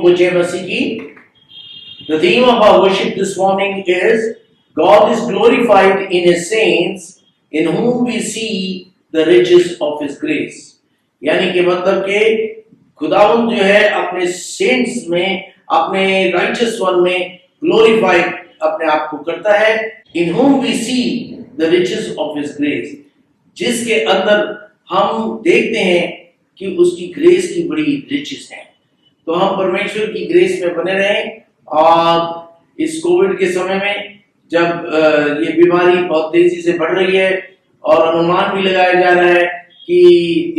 को जय मसीह की। The theme of our worship this morning is God is glorified in His saints in whom we see the riches of His grace। यानी कि मतलब के खुदावंद जो है अपने सेंट्स में, अपने राइचस वन में ग्लोरीफाइड अपने आप को करता है। In whom we see the riches of His grace, जिसके अंदर हम देखते हैं कि उसकी ग्रेस की बड़ी रिचेस है। तो हम परमेश्वर की ग्रेस में बने रहें। और इस कोविड के समय में जब ये बीमारी बहुत तेजी से बढ़ रही है और अनुमान भी लगाया जा रहा है कि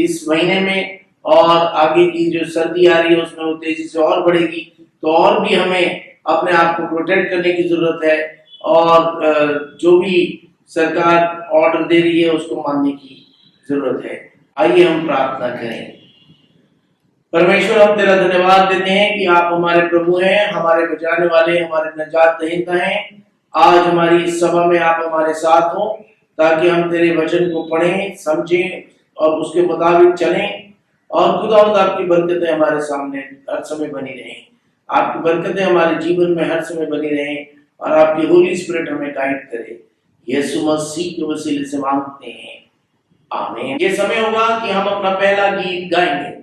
इस महीने में और आगे की जो सर्दी आ रही है उसमें वो तेजी से और बढ़ेगी, तो और भी हमें अपने आप को प्रोटेक्ट करने की जरूरत है और जो भी सरकार ऑर्डर दे रही है उसको मानने की जरूरत है। आइए हम प्रार्थना करें। परमेश्वर, हम तेरा धन्यवाद देते हैं कि आप हमारे प्रभु हैं, हमारे बचाने वाले, हमारे नजात दहिंदा हैं। आज हमारी इस सभा में आप हमारे साथ हो ताकि हम तेरे वचन को पढ़ें, समझें और उसके मुताबिक चलें। और खुदावंद आपकी बरकतें हमारे सामने हर समय बनी रहें, आपकी बरकतें हमारे जीवन में हर समय बनी रहें और आपकी होली स्पिरिट हमें गाइड करे। यीशु मसीह के वसीले से मांगते हैं, आमीन। ये समय होगा कि हम अपना पहला गीत गाएंगे।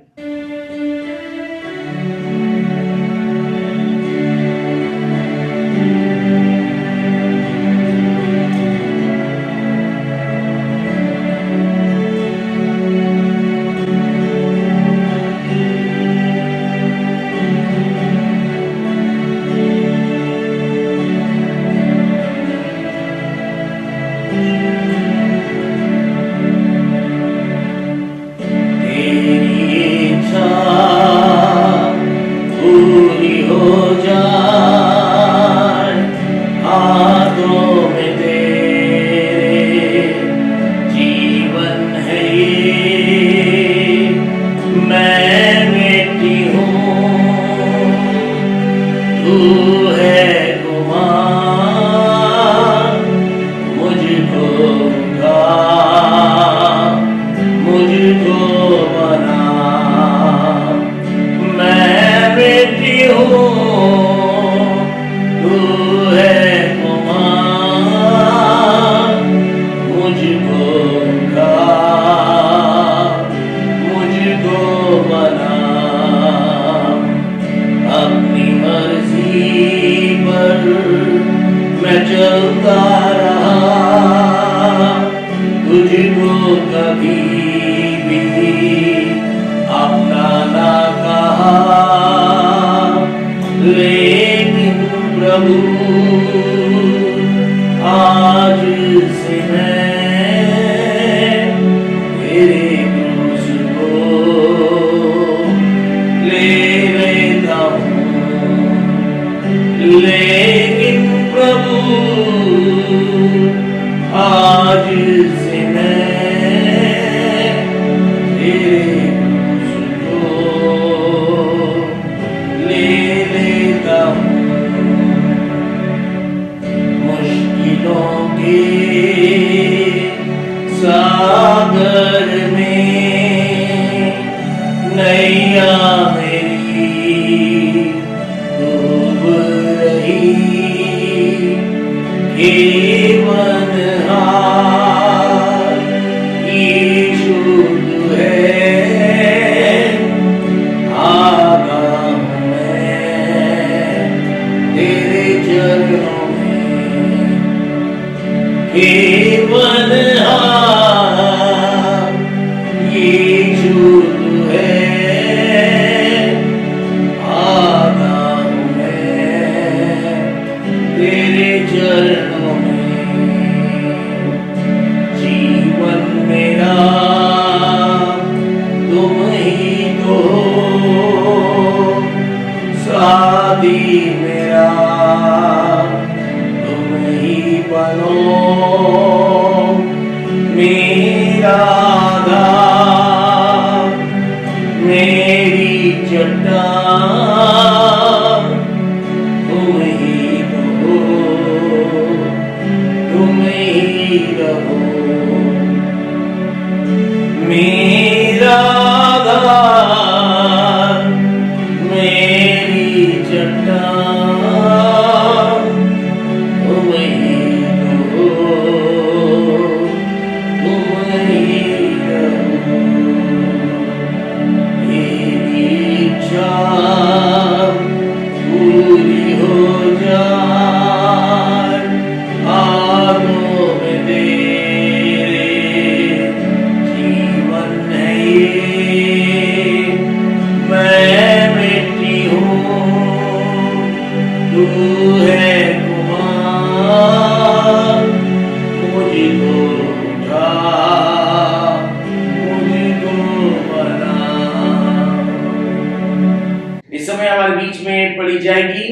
मेरा आधार, मेरी है कुमार, मुझको उठा, मुझको बना। इस समय हमारे बीच में पढ़ी जाएगी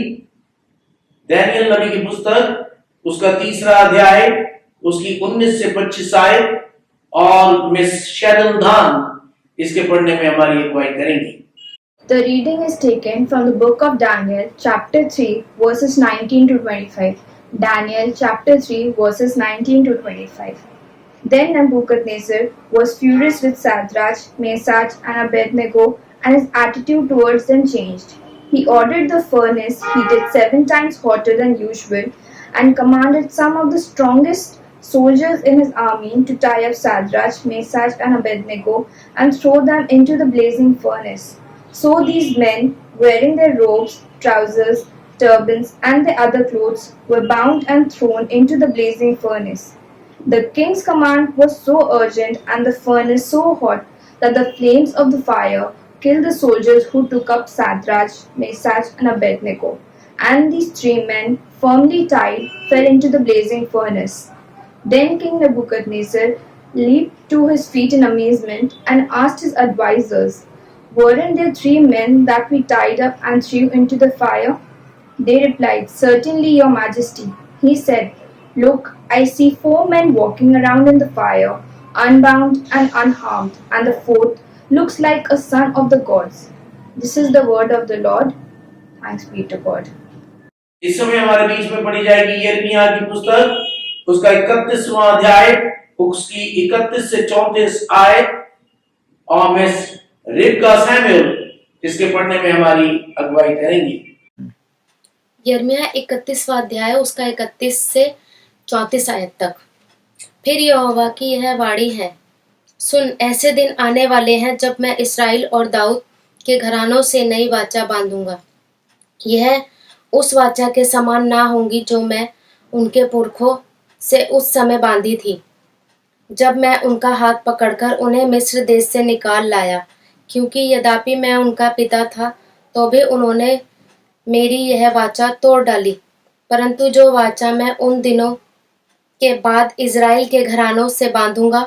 दानियल नबी की पुस्तक, उसका 3रा अध्याय, उसकी 19 से 25 आयत, और मिस शेरल धान इसके पढ़ने में हमारी अगुवाई करेंगी। The reading is taken from the book of Daniel, chapter 3, verses 19 to 25. Daniel, chapter 3, verses 19 to 25. Then Nebuchadnezzar was furious with Shadrach, Meshach, and Abednego, and his attitude towards them changed. He ordered the furnace heated 7 times hotter than usual, and commanded some of the strongest soldiers in his army to tie up Shadrach, Meshach, and Abednego and throw them into the blazing furnace. So these men, wearing their robes, trousers, turbans, and their other clothes, were bound and thrown into the blazing furnace. The king's command was so urgent and the furnace so hot that the flames of the fire killed the soldiers who took up Shadrach, Meshach, and Abednego. And these 3 men, firmly tied, fell into the blazing furnace. Then King Nebuchadnezzar leaped to his feet in amazement and asked his advisers, "Weren't there 3 men that we tied up and threw into the fire?" They replied, "Certainly, your majesty." He said, "Look, I see 4 men walking around in the fire, unbound and unharmed, and the 4th looks like a son of the gods." This is the word of the Lord. Thanks be to God. इस समय हमारे बीच में पढ़ी जाएगी यिर्मयाह की पुस्तक, उसका 31वां अध्याय, उसकी 31 से 34 आयत, और मिस रिबका सैमुअल इसके पढ़ने में हमारी अगुवाई करेंगी। यिर्मयाह 31वां अध्याय, उसका 31 से 34 आयत तक। फिर यहोवा की यह वाणी है, सुन, ऐसे दिन आने वाले हैं जब मैं इस्राएल और दाऊद के घरानों से नई वाचा बांधूंगा। यह उस वाचा के समान ना होंगी जो मैं उनके पुरखों से उस समय बांधी थी, जब मैं उनका हाथ पकड़कर उन्हें मिस्र देश से निकाल लाया, क्योंकि यद्यपि मैं उनका पिता था तो भी उन्होंने मेरी यह वाचा तोड़ डाली। परंतु जो वाचा मैं उन दिनों के बाद इज़राइल के घरानों से बांधूंगा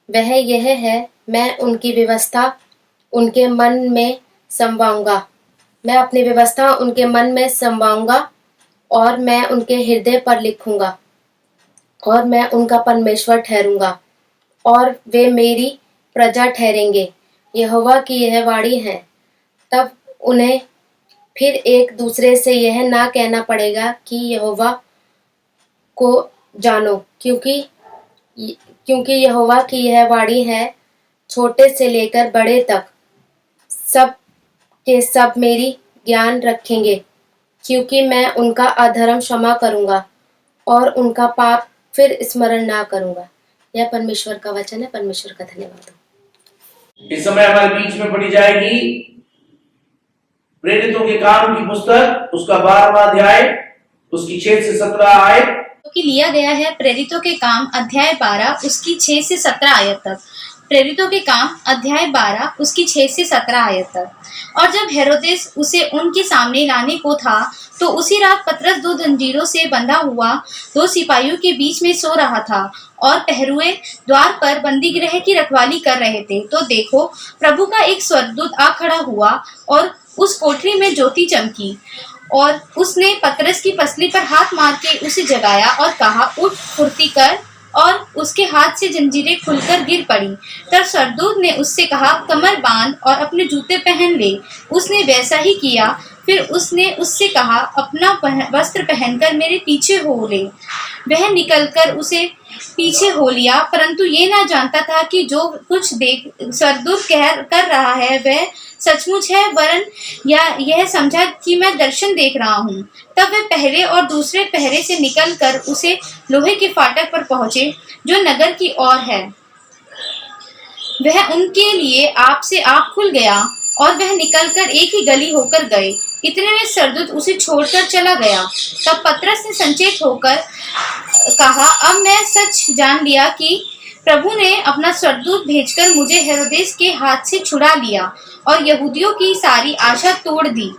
वह यह है, मैं उनकी व्यवस्था उनके मन में समवाऊंगा। मैं अपनी व्यवस्था उनके मन में समवाऊंगा और मैं उनके हृदय पर लिखूंगा, और मैं उनका परमेश्वर ठहरूंगा और वे मेरी प्रजा ठहरेंगे। यहोवा की यह वाणी है। तब उन्हें फिर एक दूसरे से यह ना कहना पड़ेगा कि यहोवा को जानो, क्योंकि यहोवा की यह वाणी है, छोटे से लेकर बड़े तक सब के सब मेरी ज्ञान रखेंगे, क्योंकि मैं उनका अधर्म क्षमा करूंगा और उनका पाप फिर स्मरण ना करूंगा। यह परमेश्वर का वचन है। परमेश्वर का धन्यवाद हो। इस समय हमारे बीच में पढ़ी जाएगी प्रेरितों के काम की पुस्तक, उसका 12वां अध्याय, उसकी 6 से 17 आयत। कि लिया गया है प्रेरितों के काम अध्याय 12 उसकी 6 से 17 आयत तक। प्रेरितों के काम अध्याय 12 उसकी 6 से 17 आयत तक। और जब हेरोदेस उसे उनके सामने लाने को था तो उसी रात पतरस 2 जंजीरों से बंधा हुआ 2 सिपाहियों के बीच में सो रहा था और पहरुए द्वार पर बंदी गृह की रखवाली कर रहे थे। तो देखो, प्रभु का एक स्वर्गदूत आ खड़ा हुआ और उस कोठरी में ज्योति चमकी, और उसने पतरस की पसली पर हाथ मार के उसे जगाया और कहा, उठ, फुर्ती कर। और उसके हाथ से जंजीरें खुलकर गिर पड़ी। तब स्वर्गदूत ने उससे कहा, कमर बांध और अपने जूते पहन ले। उसने वैसा ही किया। फिर उसने उससे कहा, अपना वस्त्र पहनकर मेरे पीछे हो ले। वह निकलकर उसे पीछे हो लिया, परंतु ये ना जानता था कि जो कुछ स्वर्गदूत कर रहा है वह सचमुच है, वरन यह समझा कि मैं दर्शन देख रहा हूँ। तब वह पहरे और दूसरे पहरे से निकलकर उसे लोहे के फाटक पर पहुंचे जो नगर की ओर है। वह उनके लिए आप से आप खुल गया और वह निकलकर एक ही गली होकर गए। इतने में स्वर्गदूत उसे छोड़कर चला गया। तब पतरस ने संचेत होकर कहा, अब मैं सच जान लिया कि प्रभु ने अपना स्वर्गदूत भेजकर मुझे हेरोदेस के हाथ से छुड़ा लिया और यहूदियों की सारी आशा तोड़ दी।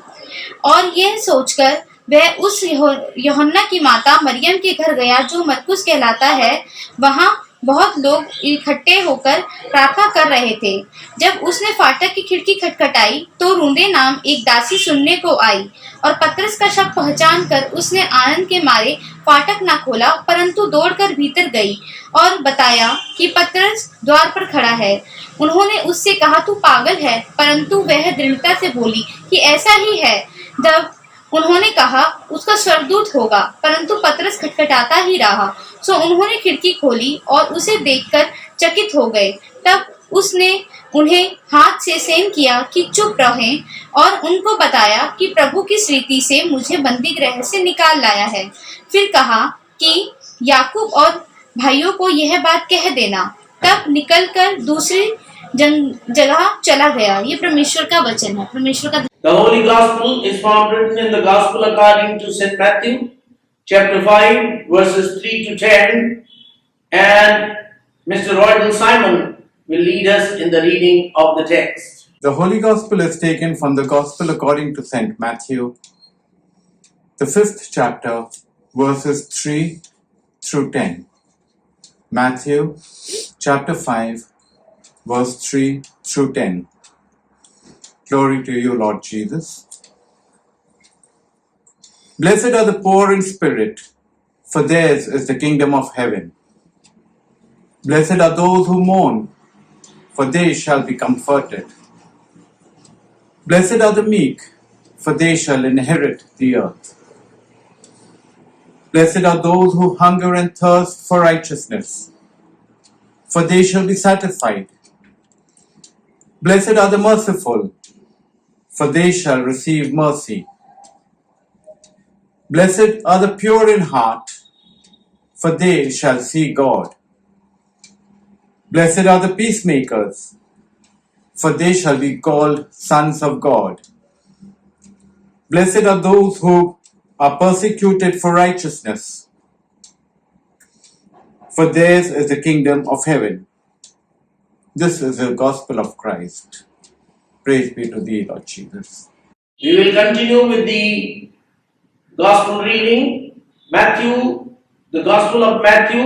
और यह सोचकर वह उस यूहन्ना की माता मरियम के घर गया जो मरकुस कहलाता है। वहां बहुत लोग इकट्ठे होकर प्रार्थना कर रहे थे। जब उसने फाटक की खिड़की खटखटाई तो रूंदे नाम एक दासी सुनने को आई और पतरस का शब्द पहचान कर उसने आनंद के मारे फाटक ना खोला, परंतु दौड़कर भीतर गई और बताया कि पतरस द्वार पर खड़ा है। उन्होंने उससे कहा, तू पागल है, परंतु वह दृढ़ता से बोली कि ऐसा ही है। जब उन्होंने कहा, उसका स्वर्गदूत होगा, परंतु पतरस खटखटाता ही रहा। सो उन्होंने खिड़की खोली और उसे देखकर चकित हो गए। तब उसने उन्हें हाथ से सेन किया कि चुप रहें और उनको बताया कि प्रभु की रीति से मुझे बंदी गृह से निकाल लाया है। फिर कहा कि याकूब और भाइयों को यह बात कह देना। तब निकलकर दूसरी जगह चला गया। ये परमेश्वर का वचन है। परमेश्वर का The Holy Gospel is found written in the Gospel according to St. Matthew, chapter 5, verses 3 to 10, and Mr. Roydell Simon will lead us in the reading of the text. The Holy Gospel is taken from the Gospel according to St. Matthew, the 5th chapter, verses 3 through 10. Matthew, chapter 5, verse 3 through 10. Glory to you, Lord Jesus. Blessed are the poor in spirit, for theirs is the kingdom of heaven. Blessed are those who mourn, for they shall be comforted. Blessed are the meek, for they shall inherit the earth. Blessed are those who hunger and thirst for righteousness, for they shall be satisfied. Blessed are the merciful, for they shall receive mercy. Blessed are the pure in heart, for they shall see God. Blessed are the peacemakers, for they shall be called sons of God. Blessed are those who are persecuted for righteousness, for theirs is the kingdom of heaven. This is the gospel of Christ. Praise be to thee, Lord Jesus. We will continue with the Gospel reading. The Gospel of Matthew,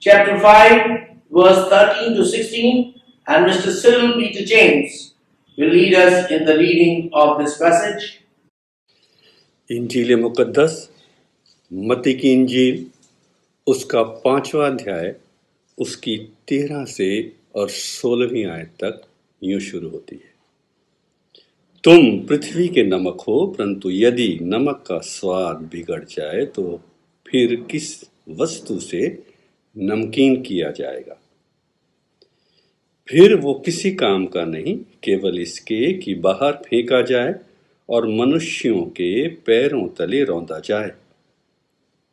chapter 5, verse 13 to 16, and Mr. Cyril Peter James will lead us in the reading of this passage. इंजील मुकद्दस मत्ती की इंजील उसका 5वां अध्याय उसकी 13 से और 16वीं आयत तक यूं शुरू होती है। तुम पृथ्वी के नमक हो, परंतु यदि नमक का स्वाद बिगड़ जाए तो फिर किस वस्तु से नमकीन किया जाएगा? फिर वो किसी काम का नहीं, केवल इसके कि बाहर फेंका जाए और मनुष्यों के पैरों तले रौंदा जाए।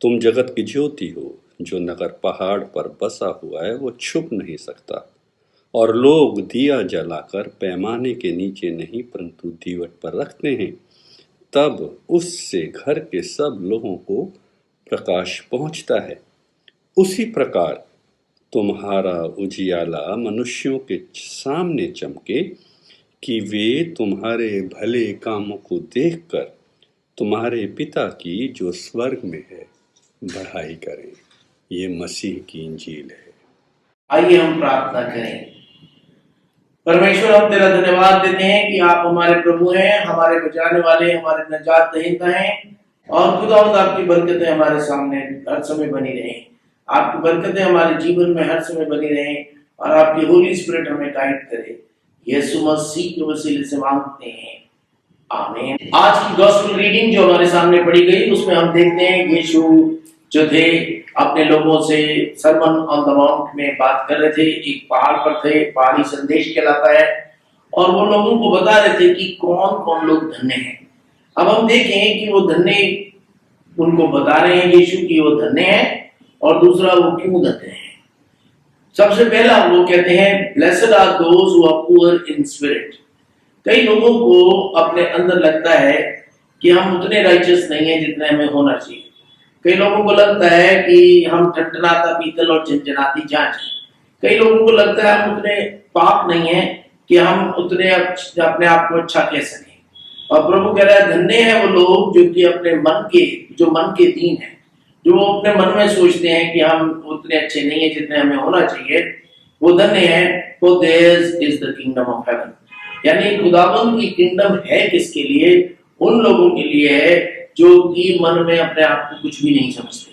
तुम जगत की ज्योति हो। जो नगर पहाड़ पर बसा हुआ है वो छुप नहीं सकता, और लोग दिया जलाकर पैमाने के नीचे नहीं परंतु दीवट पर रखते हैं, तब उससे घर के सब लोगों को प्रकाश पहुंचता है। उसी प्रकार तुम्हारा उजियाला मनुष्यों के सामने चमके, कि वे तुम्हारे भले कामों को देखकर तुम्हारे पिता की जो स्वर्ग में है बढ़ाई करें। ये मसीह की इंजील है। आइए हम प्रार्थना करें। परमेश्वर, हम तेरा धन्यवाद देते हैं कि आप हमारे प्रभु हैं, हमारे बचाने वाले, हमारे नजात दहिंदा हैं, और खुदावंद आपकी बरकतें हमारे सामने हर समय बनी रहें। आपकी बरकतें हमारे जीवन में हर समय बनी रहें और आपकी होली स्पिरिट हमें गाइड करे। यीशु मसीह के वसीले से मांगते हैं, आमीन। आज की गॉस्पेल रीडिंग जो हमारे सामने पढ़ी गई उसमें हम देखते हैं यीशु जो थे अपने लोगों से सरमन ऑन द माउंट में बात कर रहे थे। एक पहाड़ पर थे, पहाड़ी संदेश कहलाता है, और वो लोगों को बता रहे थे कि कौन कौन लोग धन्य हैं। अब हम देखें कि वो धन्य उनको बता रहे हैं यीशु की वो धन्य है, और दूसरा वो क्यों धन्य है। सबसे पहला वो कहते हैं blessed are those who are poor in spirit. कई लोगों को अपने अंदर लगता है कि हम उतने राइचियस नहीं हैं जितने हमें होना चाहिए। कई लोगों को लगता है कि हम टटनाता पीतल और झंझनाती जांच हैं। कई लोगों को लगता है हम उतने पाप नहीं हैं कि हम उतने अपने आप को अच्छा कह सकें। और प्रभु कह रहा है धन्य है वो लोग जो कि अपने मन के दीन है, जो वो अपने मन में सोचते हैं कि हम उतने अच्छे नहीं है जितने हमें होना चाहिए, वो धन्य है। For theirs is the kingdom of heaven। यानी खुदावंद की किंगडम है किसके लिए? उन लोगों के लिए है जो कि मन में अपने आप को कुछ भी नहीं समझते।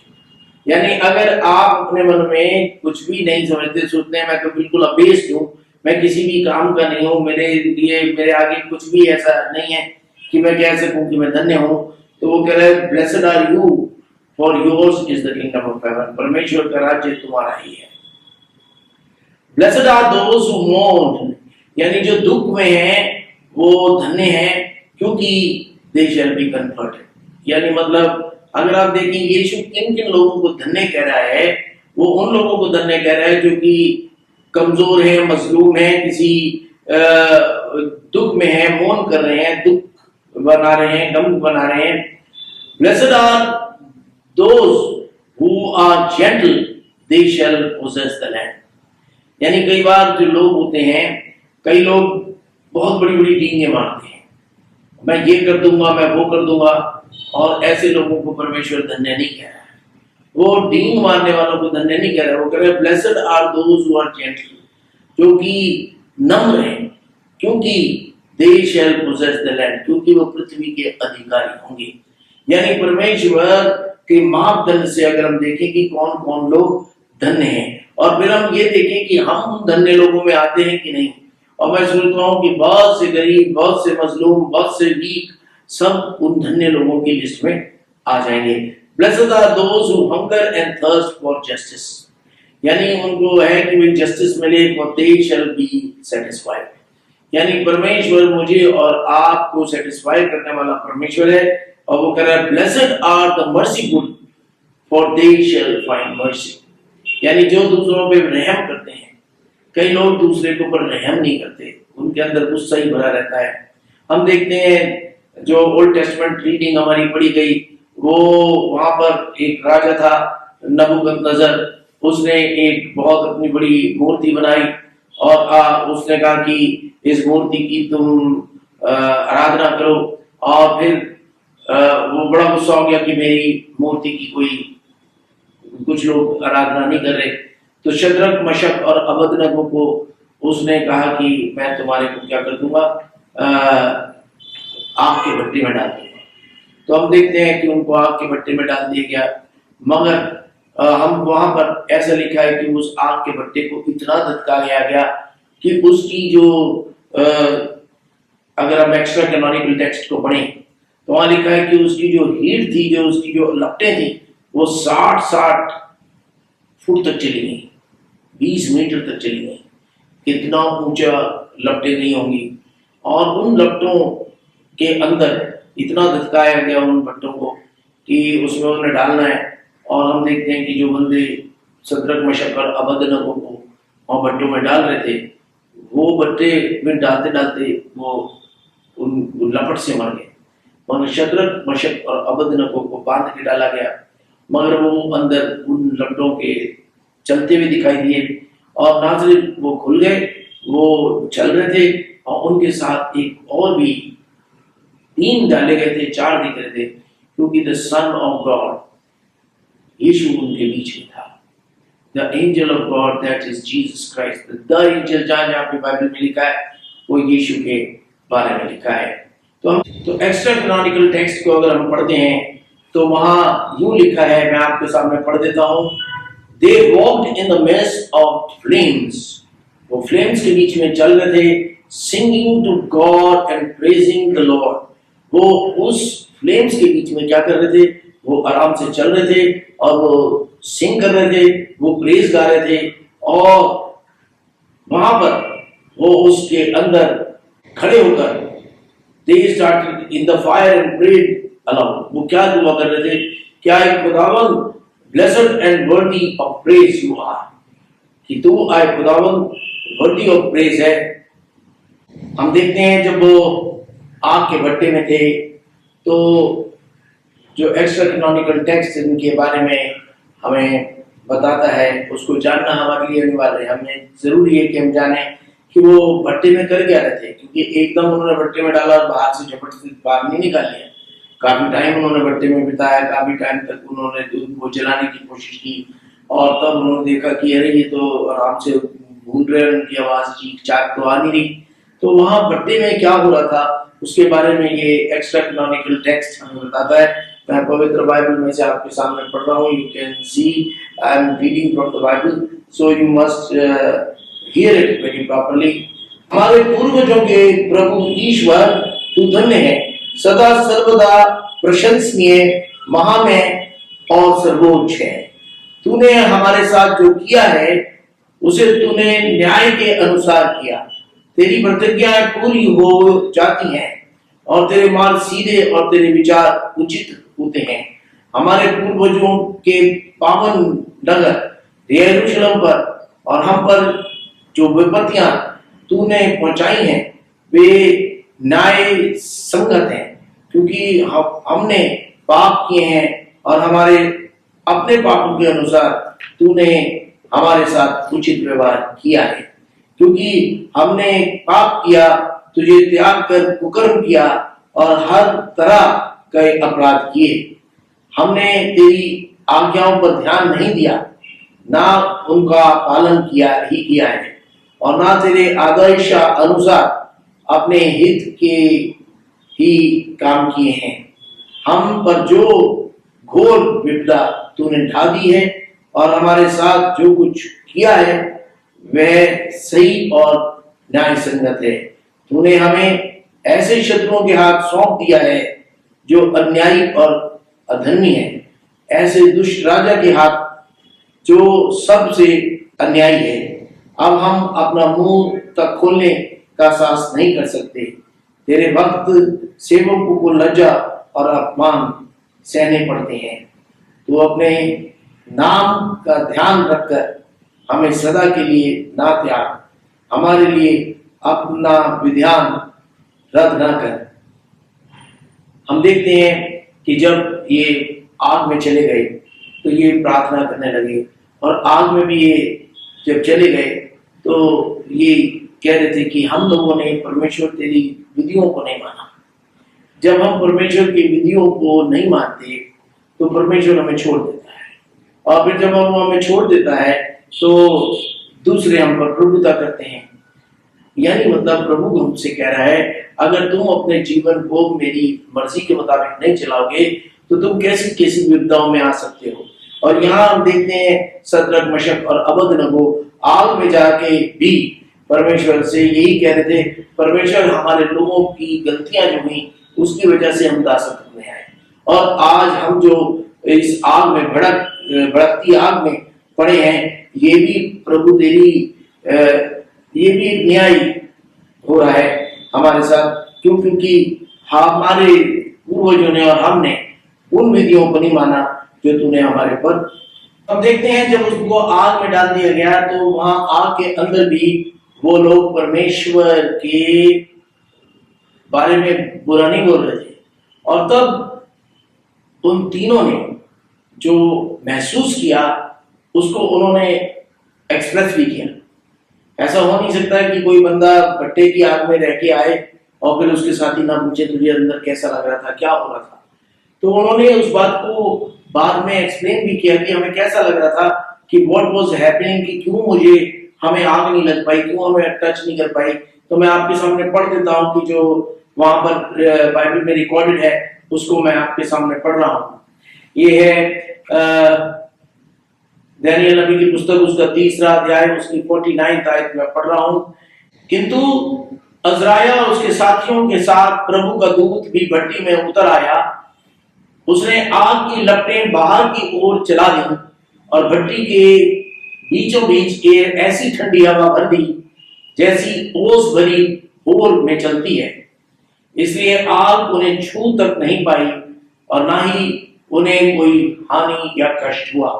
यानी अगर आप अपने मन में कुछ भी नहीं समझते, सोचते हैं मैं तो बिल्कुल अबेस्ट हूँ, मैं किसी भी काम का नहीं हूँ, मेरे आगे कुछ भी ऐसा नहीं है कि मैं कह सकूं कि मैं धन्य हूँ, तो वो कह रहे हैं blessed are you for yours is the kingdom of heaven. परमेश्वर का राज्य तुम्हारा ही है। Blessed are those who mourn, यानी जो दुख में हैं वो धन्य हैं क्योंकि दे शैल बी कम्फर्टेड। यानी मतलब अगर आप देखें यीशु किन किन लोगों को धन्य कह रहा है, वो उन लोगों को धन्य कह रहा है जो कि कमजोर है, मजलूम है, किसी दुख में है, मौन कर रहे हैं, दुख बना रहे हैं, गम बना रहे हैं। Blessed are those who are gentle, they shall possess the land. यानी कई बार जो लोग होते हैं, कई लोग बहुत बड़ी बड़ी डींगे मारते हैं, मैं ये कर दूंगा, मैं वो कर दूंगा, और ऐसे लोगों को परमेश्वर धन्य नहीं कह रहा है। वो डींग मारने वालों को धन्य नहीं कह रहा है, वो कह रहे हैं blessed are those who are gentle, जो कि नम्र हैं, क्योंकि they shall possess the land, क्योंकि वो पृथ्वी के अधिकारी होंगे। यानी परमेश्वर के मापदंड से अगर हम देखें कि कौन कौन लोग धन्य हैं, और फिर हम ये देखें कि हम धन्य लोगों में आते हैं कि नहीं। और मैं सोचता हूँ कि बहुत से गरीब, बहुत से मजलूम, बहुत से वीक, सब उन धन्य लोगों की लिस्ट में आ जाएंगे। Blessed are those who hunger and thirst for justice, यानी उनको है कि वे जस्टिस मिले, for they shall be satisfied. यानी परमेश्वर मुझे और आपको सेटिस्फाई करने वाला परमेश्वर है, और वो कह रहा है blessed are the merciful, for they shall find mercy. यानी जो दूसरों पे रहम करते हैं, कई लोग दूसरे के ऊपर रहम नहीं करते, उनके अंदर गुस्सा ही भरा रहता है। हम देखते हैं जो ओल्ड टेस्टमेंट रीडिंग हमारी पढ़ी गई, वो वहां पर एक राजा था नबूकदनेस्सर, उसने एक बहुत अपनी बड़ी मूर्ति बनाई, और उसने कहा कि इस मूर्ति की तुम आराधना करो, और फिर वो बड़ा गुस्सा हो गया कि मेरी मूर्ति की कुछ लोग आराधना नहीं कर रहे। तो शद्रक, मशक और अबेदनगो को उसने कहा कि मैं तुम्हारे को क्या कर दूंगा, आग के भट्टे में डाल दूंगा। तो हम देखते हैं कि उनको आग के भट्टे में डाल दिया गया, मगर हम वहां पर ऐसा लिखा है कि उस आग के भट्टे को इतना धधकाया गया कि उसकी जो अगर हम एक्स्ट्रा कैनोनिकल टेक्स्ट को पढ़ें तो वहां लिखा है कि उसकी जो हीट थी, जो उसकी जो लपटें थी, वो 60 फुट तक चली गई, 20 मीटर तक चली गई। कितना ऊंचा लपटें नहीं होंगी, और उन लपटों के अंदर इतना धधकाया गया उन भट्टों को कि उसमें उन्हें डालना है। और हम देखते हैं कि जो बंदे शद्रक, मशक और अबेदनगो को वहां भट्टों में डाल रहे थे, वो भट्टे में डालते डालते वो उन लपट से मर गए। और शद्रक, मशक और अबेदनगो को बांध के डाला गया, मगर वो अंदर उन लपटों के चलते हुए दिखाई दिए, और ना सिर्फ वो खुल गए, वो चल रहे थे, और उनके साथ एक और भी 3 डाले गए थे, 4 दिख रहे थे, क्योंकि द सन ऑफ गॉड यीशु उनके बीच में था। The angel of God, that is Jesus Christ. The angel जहाँ पे बाइबल में लिखा है वो यीशु के बारे में लिखा है। तो एक्स्ट्रा कैनोनिकल टेक्स्ट को अगर हम पढ़ते हैं तो वहां यूं लिखा है, मैं आपके सामने पढ़ देता हूं। They walked in the midst of flames, वो फ्लेम्स के बीच में चल रहे थे, singing to God and praising the Lord। वो उस फ्लेम्स के बीच में क्या कर रहे थे, वो आराम से चल रहे थे, और वो सिंग कर रहे थे, वो प्रेज गा रहे थे, और वहां पर वो उसके अंदर खड़े होकर they started in the fire and prayed aloud। वो क्या दुआ कर रहे थे, क्या एक खुदावन blessed and worthy of praise you are, कि तू आए खुदावन worthy of praise है। हम देखते हैं जब वो आग के भट्टे में थे, तो जो एक्स्ट्रा कैनोनिकल टेक्स्ट इनके बारे में हमें बताता है, उसको जानना हमारे लिए अनिवार्य है। हमें जरूरी है कि हम जाने कि वो भट्टे में कर क्या रहे थे, क्योंकि एकदम उन्होंने भट्टे में डाला और बाहर से झपट से बाहर नहीं निकाल लिया। काफी टाइम उन्होंने भट्टे में बिताया, काफी टाइम तक उन्होंने दूध को जलाने की कोशिश की, और तब उन्होंने देखा कि अरे ये तो आराम से भून रहे हैं, उनकी आवाज चीख चाक तो आ नहीं रही। तो वहां भट्टे में क्या हो रहा था उसके बारे में ये एक्स्ट्रा कैनोनिकल टेक्स्ट हमें बताता है। मैं पवित्र बाइबल में से आपके सामने पढ़ रहा हूँ। You can see I am reading from the Bible, so you must here it very properly. हमारे पूर्वजों के प्रभु ईश्वर तू धन्य है, सदा सर्वदा प्रशंसनीय, महामय और सर्वोच्च है। तूने हमारे साथ जो किया है उसे तूने न्याय के अनुसार किया। तेरी प्रतिज्ञाएं पूरी हो जाती हैं और तेरे मार्ग सीधे और तेरे विचार उचित होते हैं। हमारे पूर्वजों के पावन नगर यरूशलेम पर और हम पर जो विपत्तियां तूने पहुंचाई हैं वे न्याय संगत हैं, क्योंकि हमने पाप किए हैं और हमारे अपने पापों के अनुसार तूने हमारे साथ उचित व्यवहार किया है। क्योंकि हमने पाप किया, तुझे त्याग कर कुकर्म किया और हर तरह के अपराध किए। हमने तेरी आज्ञाओं पर ध्यान नहीं दिया, ना उनका पालन किया है और ना तेरे आदेश अनुसार अपने हित के ही काम किए हैं। हम पर जो घोर विपदा तूने ढा दी है और हमारे साथ जो कुछ किया है वह सही और न्याय संगत है। तूने हमें ऐसे शत्रुओं के हाथ सौंप दिया है जो अन्यायी और अधर्मी है, ऐसे दुष्ट राजा के हाथ जो सबसे अन्यायी है। अब हम अपना मुंह तक खोलने का साहस नहीं कर सकते। तेरे वक्त सेवकों को लज्जा और अपमान सहने पड़ते हैं। तो अपने नाम का ध्यान रखकर हमें सदा के लिए ना त्याग, हमारे लिए अपना विधान रद्द ना कर। हम देखते हैं कि जब ये आग में चले गए तो ये प्रार्थना करने लगे, और आग में भी ये जब चले गए तो ये कह रहे थे कि हम लोगों ने परमेश्वर तेरी विधियों को नहीं माना। जब हम परमेश्वर की विधियों को नहीं मानते तो परमेश्वर हमें छोड़ देता है, और फिर जब हम हमें छोड़ देता है तो दूसरे हम पर प्रभुता करते हैं। यानी मतलब प्रभु हमसे कह रहा है, अगर तुम अपने जीवन को मेरी मर्जी के मुताबिक नहीं चलाओगे तो तुम कैसी कैसी विपदाओं में आ सकते हो। और यहाँ हम देखते हैं सद्रक मशक और अबेदनगो आग में जाके भी परमेश्वर से यही कह रहे थे, परमेश्वर हमारे लोगों की गलतियां जो हुई उसकी वजह से हम दासत्व में आए, और आज हम जो इस आग में भड़कती आग में पड़े हैं, ये भी प्रभु तेरी ये भी न्याय हो रहा है हमारे साथ। क्योंकि हमारे पूर्वजों ने और हमने उन विधियों को नहीं माना जो तूने हमारे पर। अब देखते हैं जब उसको आग में डाल दिया गया तो वहां आग के अंदर भी वो लोग परमेश्वर के बारे में बुरा नहीं बोल रहे थे, और तब उन तीनों ने जो महसूस किया उसको उन्होंने एक्सप्रेस भी किया। ऐसा हो नहीं सकता कि कोई बंदा भट्टे की आग में रह के आए और फिर उसके साथी ना पूछे तुझे अंदर कैसा लग रहा था, क्या हो रहा था। तो उन्होंने उस बात को बाद में एक्सप्लेन भी किया कि हमें कैसा लग रहा था, कि व्हाट वाज हैपनिंग, कि क्यों हमें आग नहीं लग पाई, क्यों हमें टच नहीं कर पाई। तो मैं आपके सामने पढ़ देता हूँ कि जो वहां पर बाइबल में रिकॉर्डेड है उसको मैं आपके सामने पढ़ रहा हूँ। ये है दानियेल नबी की पुस्तक, उसका 3रा अध्याय, उसकी 49 आयत में पढ़ रहा हूँ। किंतु अज़राया और उसके साथियों के साथ प्रभु का दूत भी भट्टी में उतर आया। उसने आग की लपटें बाहर की ओर चला दी और भट्टी के बीचों बीच ऐसी ठंडी हवा भर दी जैसी ओस भरी होर में चलती है। इसलिए आग उन्हें छू तक नहीं पाई और ना ही उन्हें कोई हानि या कष्ट हुआ।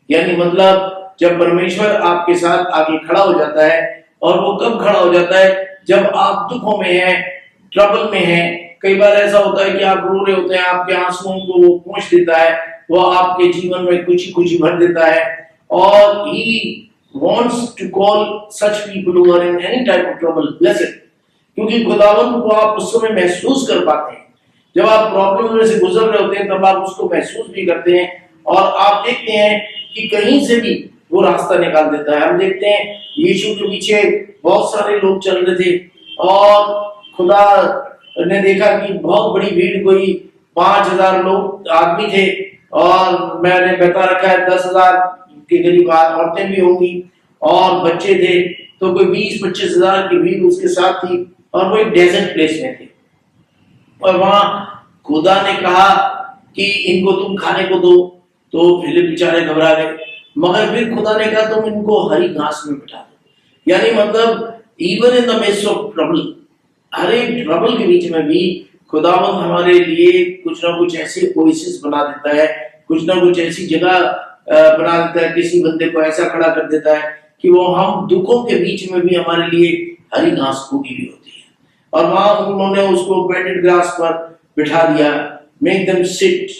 यानी मतलब जब परमेश्वर आपके साथ आगे खड़ा हो जाता है, और वो कब खड़ा हो जाता है, जब आप दुखों में हैं, ट्रबल में हैं। कई बार ऐसा होता है कि आप रो रहे होते हैं, आपके आंसुओं को वो पोंछ देता है, वो आपके जीवन में खुशी खुशी भर देता है, और ही wants to call such people who are in any type of trouble blessed, क्योंकि खुदावंद को आप उस समय महसूस कर पाते हैं। जब आप प्रॉब्लम में से गुजर रहे होते हैं तब आप उसको महसूस भी करते हैं और आप देखते हैं कि कहीं से भी वो रास्ता निकाल देता है। हम देखते हैं यीशु के पीछे बहुत सारे लोग चल रहे थे और खुदा ने देखा कि बहुत बड़ी भीड़, कोई 5,000 लोग आदमी थे और मैंने बता रखा है 10,000 के करीब औरतें भी होंगी और बच्चे थे, तो कोई 20-25 हजार की भीड़ उसके साथ थी और वो एक डेजर्ट प्लेस में थे और वहां खुदा ने कहा कि इनको तुम खाने को दो, तो फिलिप बेचारे घबरा गए, मगर फिर खुदा ने कहा तुम इनको हरी घास में बिठा दो। यानी मतलब even in the midst of trouble, हर एक ट्रबल के बीच में भी खुदावंद हमारे लिए कुछ ना कुछ ऐसे ओएसिस बना देता है, कुछ ना कुछ ऐसी जगह बना देता है, किसी बंदे को ऐसा खड़ा कर देता है कि वो हम दुखों के बीच में भी हमारे लिए हरी घास उगी हुई होती है। और वहां उन्होंने उसको वेटेड ग्रास पर बिठा दिया, make them sit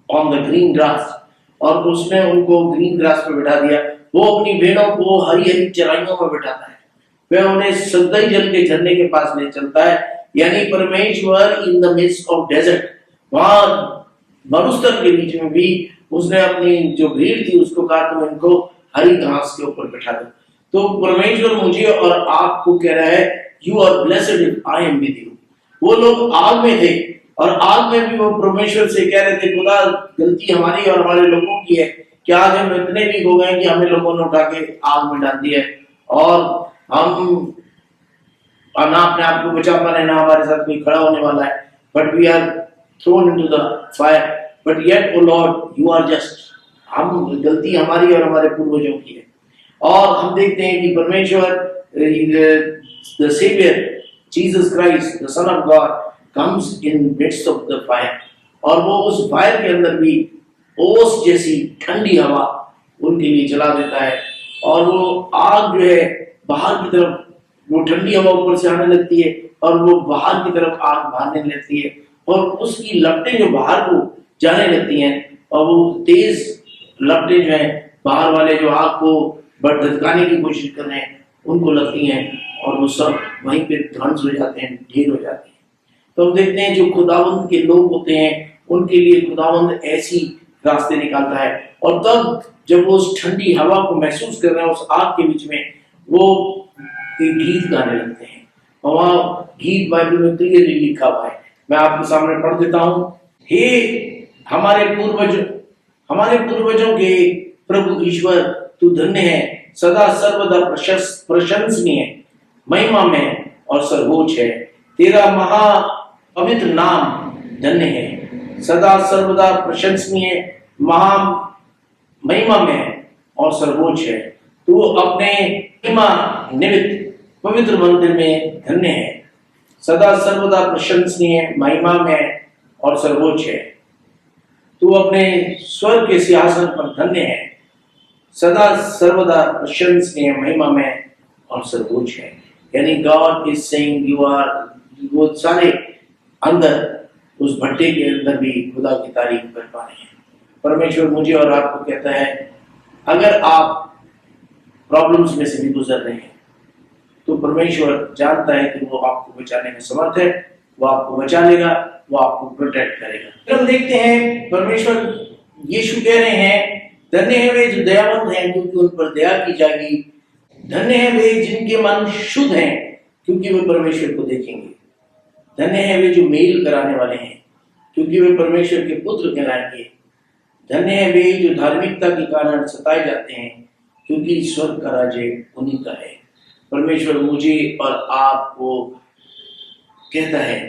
on the green grass, और उसने उनको ग्रीन ग्रास पर बिठा दिया। वो अपनी भेड़ों को हरी हरी चराइयों पर बिठाता है, वह उन्हें सद्दई जल के झरने के पास ले चलता है। यानी परमेश्वर in the midst of desert, वहां मरुस्थल के बीच में भी उसने अपनी जो भीड़ थी उसको कहा तुम इनको हरी घास के ऊपर बिठा दो। तो परमेश्वर मुझे और आपको कह रहा है you are blessed if I am with you. वो लोग आग में थे और आग में भी वो परमेश्वर से कह रहे थे खुदा गलती हमारी और हमारे लोगों की है कि आज हम इतने भी हो गए कि हमें लोगों ने उठा के आग में डाल दिया है और हम ना अपने आप को बचा पा रहे, ना हमारे साथ कोई खड़ा होने वाला है, but we are thrown into the fire, but yet O Lord you are just. हम गलती हमारी और हमारे पूर्वजों की है। और हम देखते हैं कि परमेश्वर the saviour Jesus Christ the son of God comes in midst of the fire, और वो उस फायर के अंदर भी ओस जैसी ठंडी हवा उनके लिए चला देता है और वो आग जो है बाहर की तरफ, वो ठंडी हवा ऊपर से आने लगती है और वो बाहर की तरफ आग भागने लगती है और उसकी लपटें जो बाहर को जाने लगती हैं और वो तेज लपटें जो हैं बाहर वाले जो आग को धधकाने की कोशिश कर रहे हैं उनको लगती हैं और वो सब वहीं पे ध्वंस हो जाते हैं, ढेर हो जाते हैं। तो हम देखते हैं जो खुदावंद के लोग होते हैं उनके लिए खुदावंद ऐसी रास्ते निकालता है। और तब जब वो उस ठंडी हवा को महसूस कर रहे हैं उस आग के बीच में, वो गीत गाने लगते हैं और वहाँ गीत बाइबल में क्लियरली लिखा हुआ है, मैं आपके सामने पढ़ देता हूँ। हे हमारे पूर्वजों के प्रभु ईश्वर, तू धन्य है, सदा सर्वदा प्रशंसनीय, महिमा में और सर्वोच्च है। तेरा महा पवित्र नाम धन्य है, सदा सर्वदा प्रशंसनीय, महिमा में और सर्वोच्च है। तू अपने महिमा निमित्त पवित्र मंदिर में धन्य है, सदा सर्वदा प्रशंसनीय, महिमा में और सर्वोच्च है। तू अपने स्वर्ग के सिंहासन पर धन्य है, सदा सर्वदा प्रशंसनीय, महिमा में और सर्वोच्च है। यानी God is saying you are, वो सारे अंदर उस भट्टे के अंदर भी खुदा की तारीफ कर पा रहे हैं। परमेश्वर मुझे और आपको कहता है अगर आप प्रॉब्लम्स में से भी गुजर रहे हैं तो परमेश्वर जानता है कि वो आपको बचाने में समर्थ है, वो आपको बचा लेगा, वो आपको प्रोटेक्ट करेगा। हम देखते हैं परमेश्वर यीशु कह रहे हैं धन्य है वे जो दयावंत हैं क्योंकि उन पर दया की जाएगी, धन्य है वे जिनके मन शुद्ध हैं क्योंकि वे परमेश्वर को देखेंगे, धन्य है वे जो मेल कराने वाले हैं क्योंकि वे परमेश्वर के पुत्र कहलाएंगे, धन्य है वे जो धार्मिकता के कारण सताए जाते हैं क्योंकि स्वर्ग का राज्य उन्हीं का है। परमेश्वर मुझे और आपको कहता है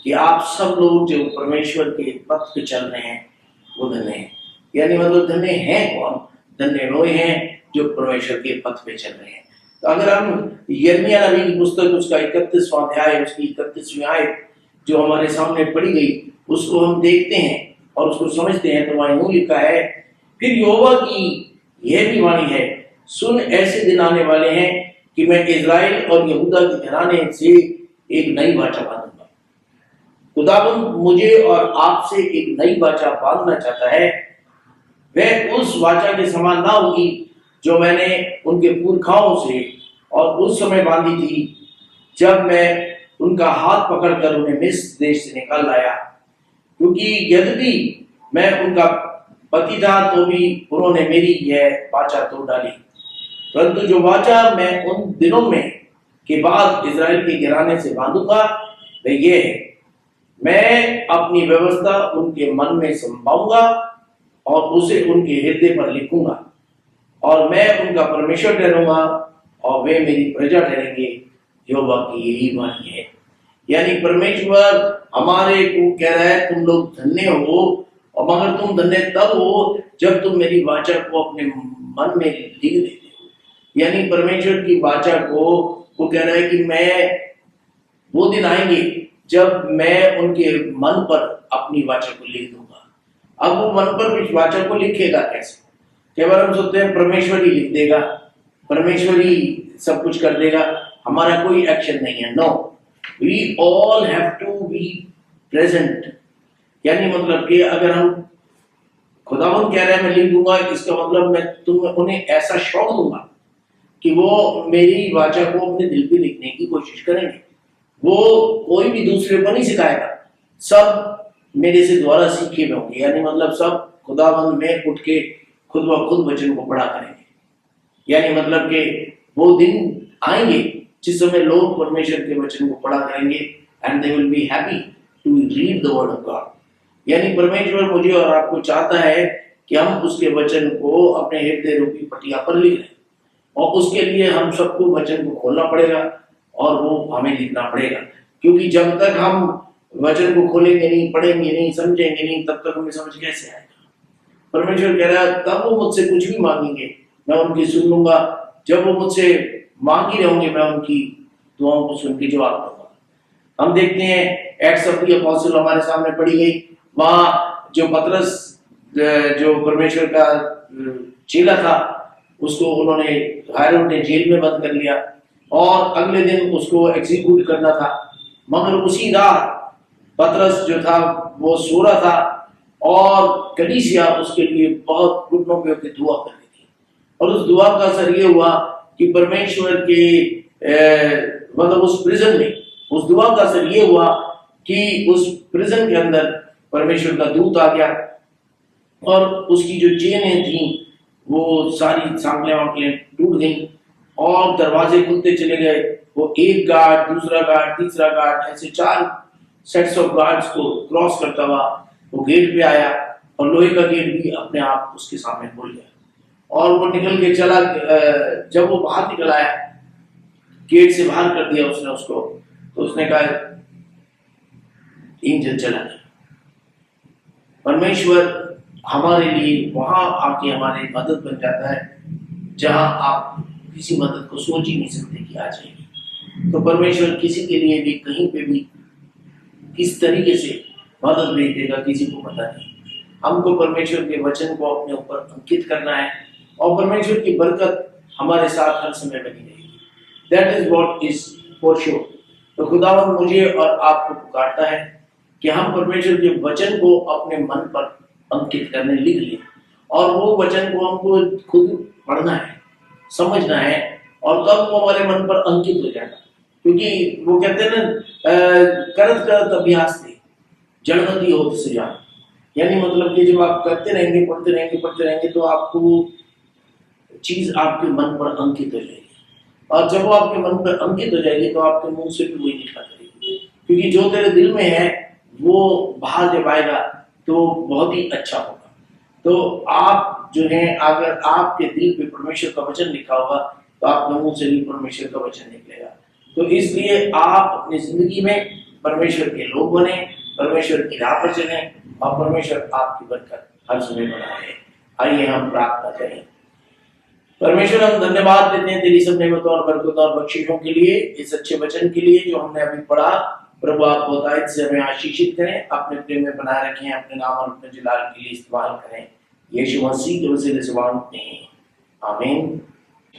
कि आप सब लोग जो परमेश्वर के पथ पे चल रहे हैं वो धन्य हैं। यानी मतलब धन्य हैं कौन? धन्य वो हैं जो परमेश्वर के पथ पे चल रहे हैं। तो अगर हम यिर्मयाह नबी की पुस्तक उसका 31वां अध्याय उसकी 31वीं आयत जो हमारे सामने पढ़ी गई उसको हम देखते हैं और उसको समझते हैं तो वहाँ यूं लिखा है, फिर यहोवा की यह भी वाणी है, सुन ऐसे दिन आने वाले हैं कि मैं इज़राइल और यहूदा के घराने से एक नई वाचा बांधूंगा। खुदाबंद मुझे और आपसे एक नई वाचा बांधना चाहता है। वह उस वाचा के समान ना होगी जो मैंने उनके पुरखाओं से और उस समय बांधी थी जब मैं उनका हाथ पकड़कर उन्हें मिस्र देश से निकाल लाया। क्योंकि यद्यपि मैं उनका पति था तो भी उन्होंने मेरी यह वाचा तोड़ डाली। परंतु जो वाचा मैं उन दिनों में के बाद इजराइल के घराने से बांधूंगा वह ये है, मैं अपनी व्यवस्था उनके मन में समझाऊंगा और उसे उनके हृदय पर लिखूंगा, और मैं उनका परमेश्वर ठहरूंगा और वे मेरी प्रजा ठहरेंगे। यहोवा की यही वाणी है। यानी परमेश्वर हमारे को कह रहा है तुम लोग धन्य हो, और मगर तुम धन्य तब हो जब तुम मेरी वाचा को अपने मन में लिख देते हो। यानी परमेश्वर की वाचा को वो कह रहा है कि मैं वो दिन आएंगे जब मैं उनके मन पर अपनी वाचा को लिख दूंगा। अब वो मन पर वाचा को लिखेगा कैसे? केवल हम सोचते हैं परमेश्वर ही लिख देगा, परमेश्वर ही सब कुछ कर देगा, हमारा कोई एक्शन नहीं है। No, we all have to be present. यानी मतलब कि अगर हम खुदावंद कह रहे हैं मैं लिख दूंगा, इसका मतलब मैं उन्हें ऐसा शौक दूंगा कि वो मेरी वाचा को अपने दिल पे लिखने की कोशिश करेंगे। वो कोई भी दूसरे को नहीं सिखाएगा, सब मेरे से द्वारा सीखे हुए होंगे। यानी मतलब सब खुदावंद में उठ के खुद ब खुद वचन को पढ़ा करेंगे। यानी मतलब कि वो दिन आएंगे जिस समय लोग परमेश्वर के वचन को पढ़ा करेंगे and they will be happy to read the word of God. यानी परमेश्वर मुझे और आपको चाहता है कि हम उसके वचन को अपने हृदय रूपी पटिया पर लिख लें, और उसके लिए हम सबको वचन को खोलना पड़ेगा और वो हमें लिखना पड़ेगा। क्योंकि जब तक हम वचन को खोलेंगे नहीं, पढ़ेंगे नहीं, समझेंगे नहीं, तब तक हमें समझ कैसे आएगा? परमेश्वर कह रहा है तब वो मुझसे कुछ भी मांगेंगे मैं उनकी सुन लूंगा। जब वो मुझसे मांग ही रहोगे मैं उनकी दुआओं को सुन के जवाब दूंगा। हम देखते हैं एक्ट्स ऑफ द अपोस्टल हमारे सामने पढ़ी गई, वहां जो पतरस जो परमेश्वर का चेला था उसको उन्होंने हेरोद ने जेल में बंद कर लिया और अगले दिन उसको एग्जीक्यूट करना था। मगर उसी रात पतरस जो था वो सो रहा था और कलीसिया उसके लिए बहुत घुटनों पे होकर दुआ कर रही थी। और उस दुआ का असर ये हुआ कि परमेश्वर के मतलब उस प्रिजन में उस दुआ का असर ये हुआ कि उस प्रिजन के अंदर परमेश्वर का दूत आ गया और उसकी जो चेनें थी वो सारी सांकलें वांकलें टूट गई और दरवाजे खुलते चले गए। वो एक गार्ड, दूसरा गार्ड, तीसरा गार्ड, ऐसे 4 सेट्स ऑफ गार्ड्स को क्रॉस करता हुआ वो गेट पे आया और लोहे का गेट भी अपने आप उसके सामने खुल गया और वो निकल के चला। जब वो बाहर निकल आया, गेट से बाहर कर दिया उसने उसको, तो उसने कहा एंजल चला गया। परमेश्वर हमारे लिए वहां आके हमारी मदद बन जाता है जहां आप किसी मदद को सोच ही नहीं सकते कि आ जाएगी। तो परमेश्वर किसी के लिए भी कहीं पे भी किस तरीके से मदद भेज देगा किसी को पता नहीं। हमको परमेश्वर के वचन को अपने ऊपर अंकित करना है और परमेश्वर की बरकत हमारे साथ हर समय बनी रहेगी। That is what is for sure. तो खुदावंद मुझे और आपको पुकारता है कि हम परमेश्वर के वचन को अपने मन पर अंकित करने लिख लें और वो वचन को हमको खुद पढ़ना है, समझना है और तब वो हमारे मन पर अंकित हो जाएगा। क्योंकि वो कहते हैं ना करत करत अभ्यास थे जड़मती होत से जान। यानी मतलब कि जब आप करते रहेंगे, पढ़ते रहेंगे तो आपको चीज आपके मन पर अंकित हो जाएगी और जब वो आपके मन पर अंकित हो जाएगी तो आपके मुंह से भी वही निकला करेगी। क्योंकि जो तेरे दिल में है वो बाहर जब आएगा तो बहुत ही अच्छा होगा। तो आप जो है अगर आपके दिल पे परमेश्वर का वचन लिखा होगा तो आपके मुंह से भी परमेश्वर का वचन निकलेगा। तो इसलिए आप अपनी जिंदगी में परमेश्वर के लोग बने, परमेश्वर की राह पर चले और परमेश्वर आपकी बरकत हर समय बनाए। आइए हम प्रार्थना करें। परमेश्वर हम धन्यवाद देते हैं तेरी सब नेमतों और बरकतों और बख्शिशों के लिए, इस अच्छे वचन के लिए जो हमने अभी पढ़ा। प्रभु आप बहुतायत से हमें आशीषित करें, अपने प्रेम में बनाए रखें, अपने नाम और अपने जलाल के लिए इस्तेमाल करें। यीशु मसीह के वसीले से मांगते हैं, आमीन।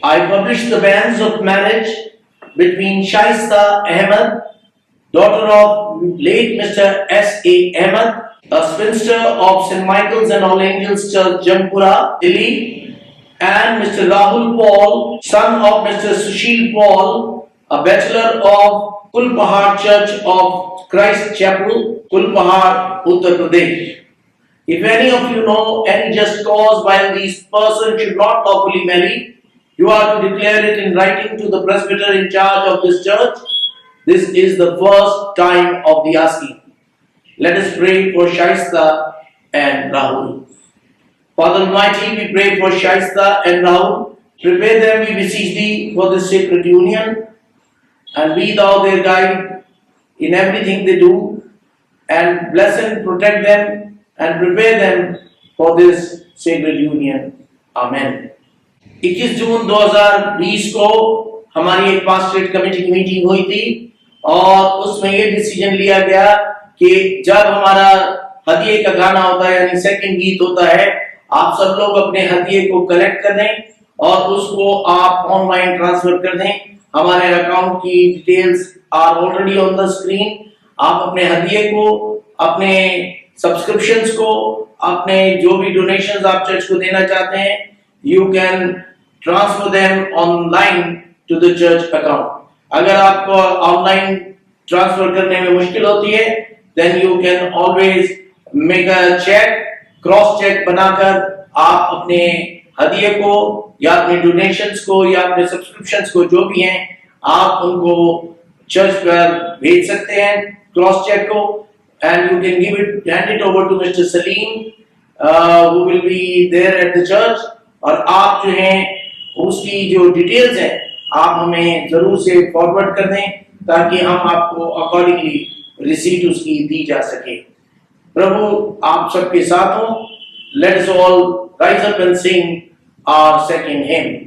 I published the banns of marriage between Shaista Ahmed, daughter of late Mr. S.A. Ahmed, a spinster of St. Michael's and All Angels Church, Jampura, Delhi, and Mr. Rahul Paul, son of Mr. Sushil Paul, a bachelor of Kulpahar Church of Christ Chapel, Kulpahar, Uttar Pradesh. If any of you know any just cause why these persons should not lawfully marry, you are to declare it in writing to the presbyter in charge of this church. This is the first time of the asking. Let us pray for Shaista and Rahul. Father Almighty, we pray for Shaista and Rahul. Prepare them, we beseech thee, for this sacred union, and be thou their guide in everything they do, and bless and protect them, and prepare them for this sacred union. Amen. 21 जून 2020 को हमारी एक पास्टरेट committee की meeting हुई थी और उसमें ये decision लिया गया कि जब हमारा हदिये का गाना होता है यानी सेकंड गीत होता है, आप सब लोग अपने हदिये को कलेक्ट कर दें और उसको आप ऑनलाइन ट्रांसफर कर दें। हमारे अकाउंट की details are already on the screen. आप अपने हदिये को, अपने सब्सक्रिप्शंस को, अपने जो भी डोनेशंस आप चर्च को देना चाहते हैं, you can transfer them online to the church account. अगर आपको ऑनलाइन ट्रांसफर करने में मुश्किल होती है, then you can always make a cheque, cross cheque बनाकर आप अपने हदिये को या अपने डोनेशंस को या अपने सब्सक्रिप्शंस को जो भी हैं, आप उनको चर्च पर भेज सकते हैं क्रॉस चेक को, and you can hand it over to Mr. Salim, who will be there at the church. और आप जो हैं उसकी जो डिटेल्स हैं आप हमें जरूर से फॉरवर्ड कर दें ताकि हम आपको अकॉर्डिंगली रिसीट उसकी दी जा सके। प्रभु आप सबके साथ हो। Let us all rise up and sing our second hymn.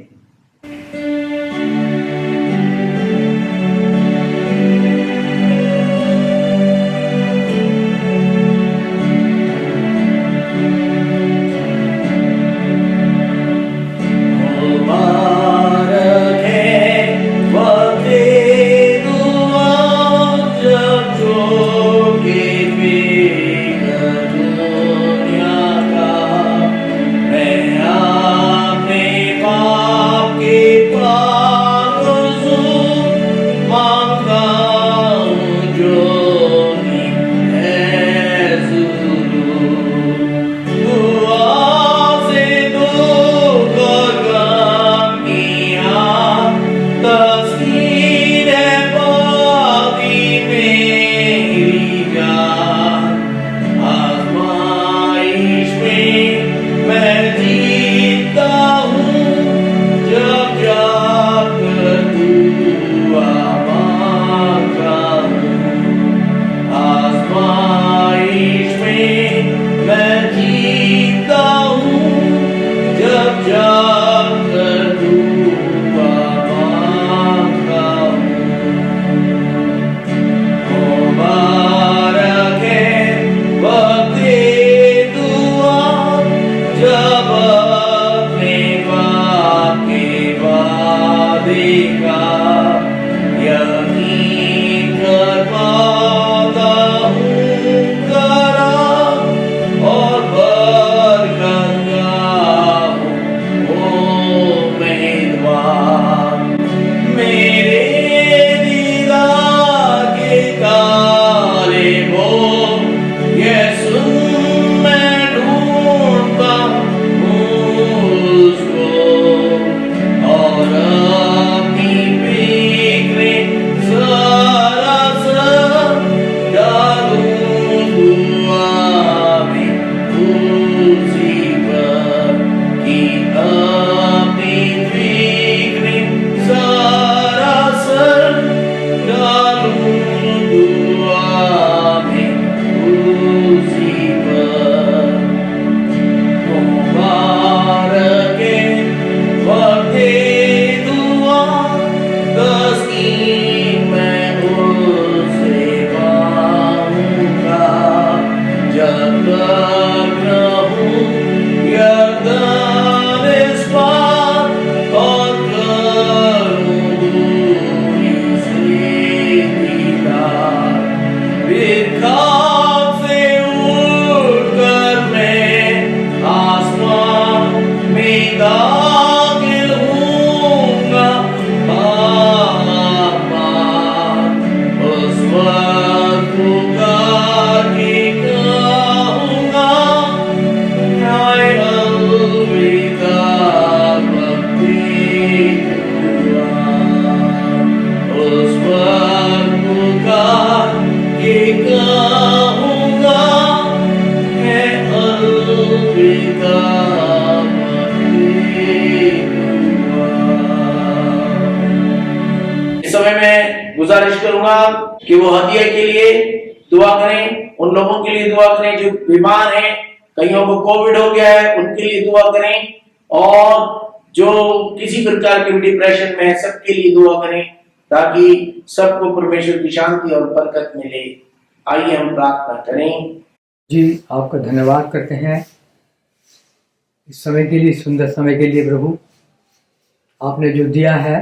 जब तक पिता इस समय मैं गुजारिश करूंगा कि वो हदिया के लिए दुआ करें, उन लोगों के लिए दुआ करें जो बीमार हैं, कईयों को कोविड हो गया है, उनके लिए दुआ करें, और जो किसी प्रकार के डिप्रेशन में है सबके लिए दुआ करें, ताकि सबको परमेश्वर की शांति और बरकत मिले। आइए हम प्रार्थना करें। जी, आपका धन्यवाद करते हैं इस समय के लिए, सुंदर समय के लिए प्रभु। आपने जो दिया है,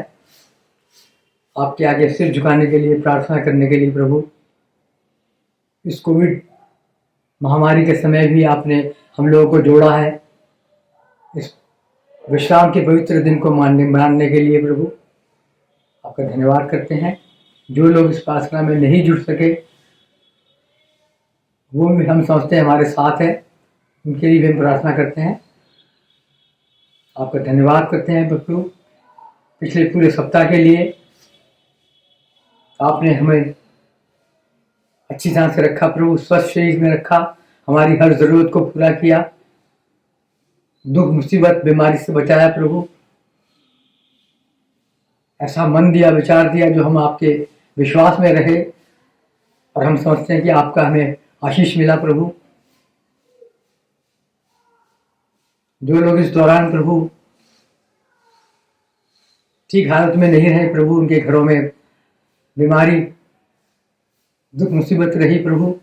आपके आगे सिर झुकाने के लिए, प्रार्थना करने के लिए प्रभु। इस कोविड महामारी के समय भी आपने हम लोगों को जोड़ा है, इस विश्राम के पवित्र दिन को मनाने के लिए प्रभु। आपका धन्यवाद करते हैं। जो लोग इस प्रार्थना में नहीं जुड़ सके, वो भी हम समझते हैं हमारे साथ है, उनके लिए भी हम प्रार्थना करते हैं। आपका धन्यवाद करते हैं प्रभु। पिछले पूरे सप्ताह के लिए आपने हमें अच्छी तरह से रखा प्रभु, स्वस्थ शरीर में रखा, हमारी हर ज़रूरत को पूरा किया, दुख मुसीबत बीमारी से बचाया प्रभु। ऐसा मन दिया, विचार दिया जो हम आपके विश्वास में रहे, और हम समझते हैं कि आपका हमें आशीष मिला प्रभु। जो लोग इस दौरान प्रभु ठीक हालत में नहीं रहे प्रभु, उनके घरों में बीमारी दुख मुसीबत रही प्रभु,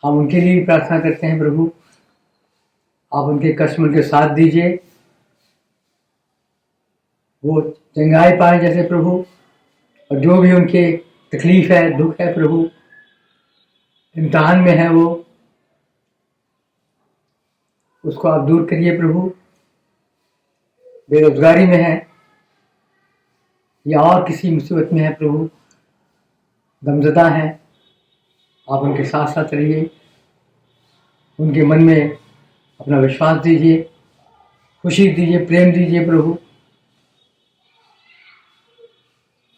हम उनके लिए भी प्रार्थना करते हैं प्रभु। आप उनके कष्ट में उनके साथ दीजिए, वो चंगाई पाए जैसे प्रभु, और जो भी उनके तकलीफ है, दुख है प्रभु, इम्तिहान में है वो, उसको आप दूर करिए प्रभु। बेरोजगारी में है या और किसी मुसीबत में है प्रभु, गमज़दा है, आप उनके साथ साथ रहिए, उनके मन में अपना विश्वास दीजिए, खुशी दीजिए, प्रेम दीजिए प्रभु।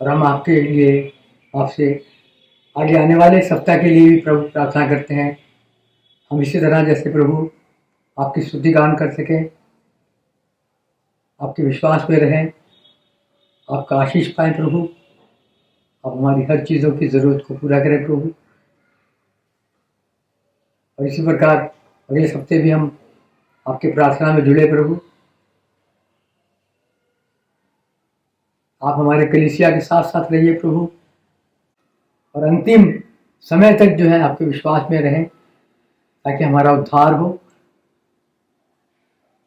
और हम आपके लिए, आपसे आगे आने वाले सप्ताह के लिए भी प्रभु प्रार्थना करते हैं। हम इसी तरह जैसे प्रभु आपकी स्तुति गान कर सकें, आपके विश्वास में रहें, आपका आशीष पाएं प्रभु। आप हमारी हर चीज़ों की ज़रूरत को पूरा करें प्रभु। और इसी प्रकार अगले हफ्ते भी हम आपकी प्रार्थना में जुड़े प्रभु। आप हमारे कलीसिया के साथ साथ रहिए प्रभु, और अंतिम समय तक जो है आपके विश्वास में रहें, ताकि हमारा उद्धार हो।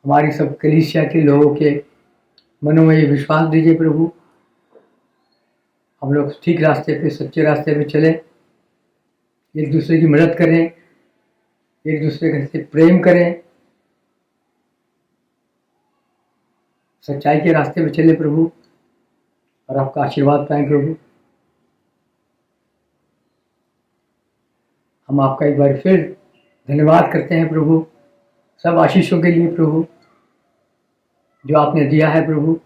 हमारी सब कलीसिया के लोगों के मनों में ये विश्वास दीजिए प्रभु, हम लोग ठीक रास्ते पे, सच्चे रास्ते पे चलें, एक दूसरे की मदद करें, एक दूसरे से प्रेम करें, सच्चाई के रास्ते पे चले प्रभु, और आपका आशीर्वाद पाएं प्रभु। हम आपका एक बार फिर धन्यवाद करते हैं प्रभु, सब आशीषों के लिए प्रभु जो आपने दिया है प्रभु।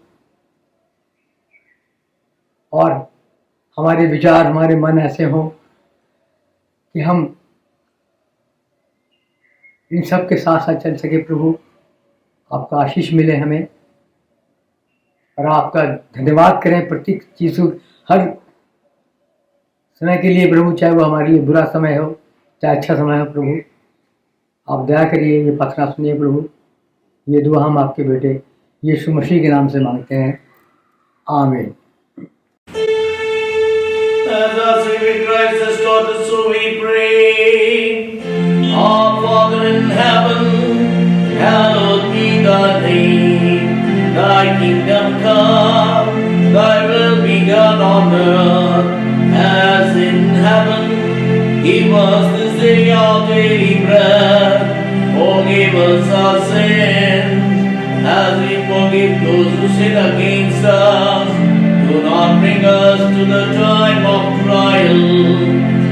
और हमारे विचार, हमारे मन ऐसे हों कि हम इन सब के साथ साथ चल सके प्रभु। आपका आशीष मिले हमें, और आपका धन्यवाद करें प्रत्येक चीज़, हर समय के लिए प्रभु, चाहे वो हमारे लिए बुरा समय हो चाहे अच्छा समय हो प्रभु। आप दया करिए, ये प्रार्थना सुनिए प्रभु। ये दुआ हम आपके बेटे यीशु मसीह के नाम से मांगते हैं, आमीन। As our Savior Christ has taught us, so we pray. Our Father in heaven, hallowed be thy name. Thy kingdom come, thy will be done on earth as in heaven. Give us this day our daily bread. Forgive us our sins, as we forgive those who sin against us. Do not bring us to the time of trial,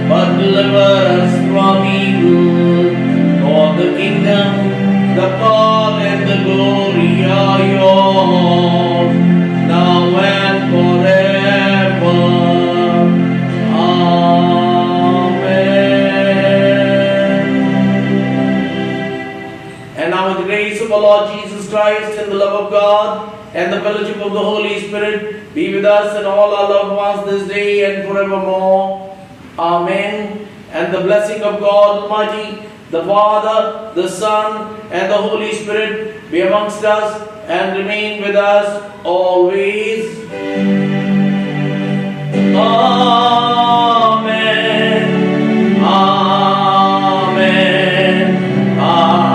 but deliver us from evil. For the kingdom, the power, and the glory are yours, now and forever. Amen. now with the grace of our Lord Jesus Christ and the love of God and the fellowship of the Holy Spirit be with us and all our loved ones this day and forevermore. Amen. And the blessing of God Almighty, the Father, the Son, and the Holy Spirit be amongst us and remain with us always. Amen. Amen. Amen.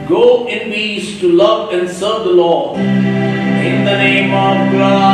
Go in peace to love and serve the Lord. In the name of Christ.